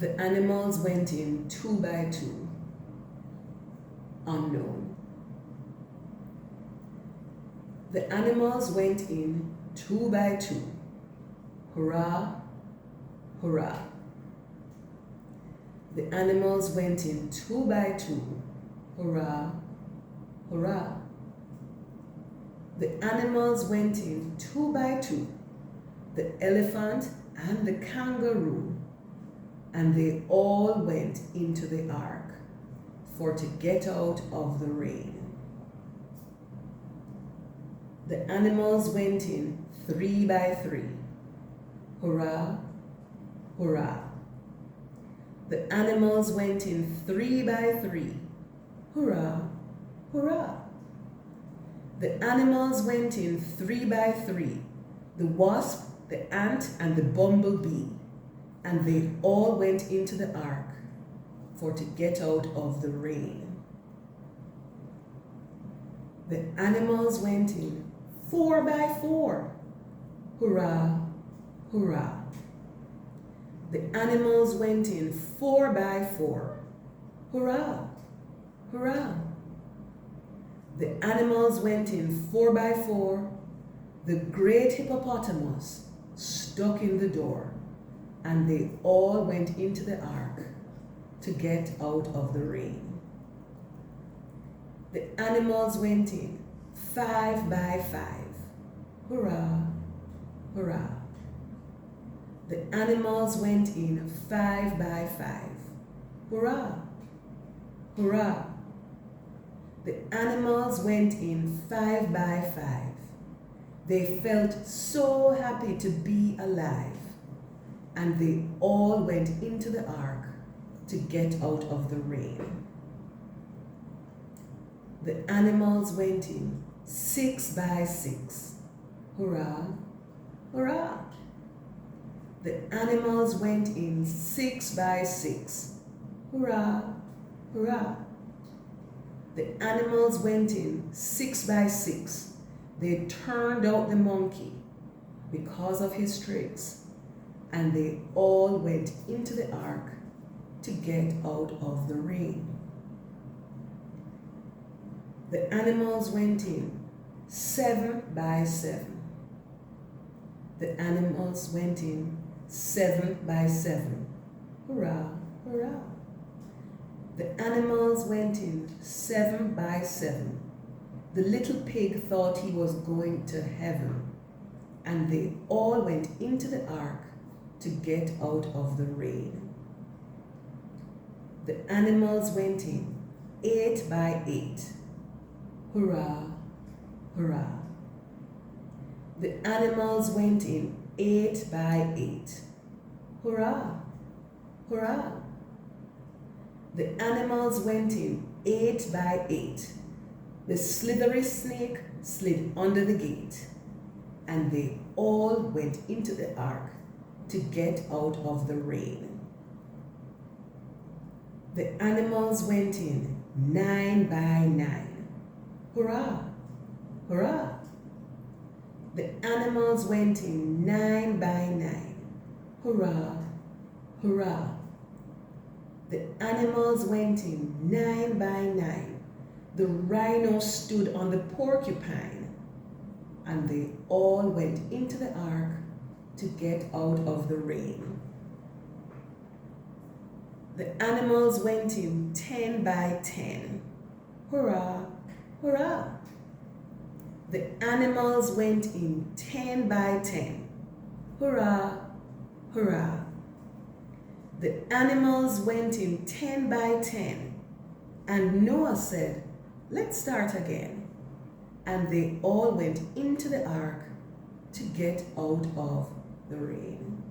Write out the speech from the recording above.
The animals went in 2 by 2. Unknown. The animals went in 2 by 2. Hurrah, hurrah. The animals went in 2 by 2. Hurrah, hurrah. The animals went in 2 by 2. The elephant and the kangaroo, and they all went into the ark for to get out of the rain. The animals went in 3 by 3. Hurrah, hurrah. The animals went in 3 by 3. Hurrah, hurrah. The animals went in 3 by 3. The wasp, the ant, and the bumblebee, and they all went into the ark for to get out of the rain. The animals went in 4 by 4. Hurrah, hurrah. The animals went in 4 by 4. Hurrah, hurrah. The animals went in 4 by 4. The great hippopotamus stuck in the door, and they all went into the ark to get out of the rain. The animals went in 5 by 5. Hurrah, hurrah. The animals went in 5 by 5. Hurrah, hurrah. The animals went in 5 by 5. They felt so happy to be alive, and they all went into the ark to get out of the rain. The animals went in 6 by 6. Hurrah, hurrah. The animals went in 6 by 6. Hurrah, hurrah. The animals went in 6 by 6. They turned out the monkey because of his tricks, and they all went into the ark to get out of the rain. The animals went in 7 by 7. The animals went in 7 by 7. Hurrah, hurrah. The animals went in 7 by 7. The little pig thought he was going to heaven, and they all went into the ark to get out of the rain. The animals went in 8 by 8. Hurrah, hurrah. The animals went in 8 by 8. Hurrah, hurrah. The animals went in 8 by 8. The slithery snake slid under the gate, and they all went into the ark to get out of the rain. The animals went in 9 by 9. Hurrah, hurrah. The animals went in 9 by 9. Hurrah, hurrah. The animals went in 9 by 9. The rhino stood on the porcupine, and they all went into the ark to get out of the rain. The animals went in 10 by 10. Hurrah, hurrah. The animals went in 10 by 10. Hurrah, hurrah. The animals went in 10 by 10, and Noah said, "Let's start again." And they all went into the ark to get out of the rain.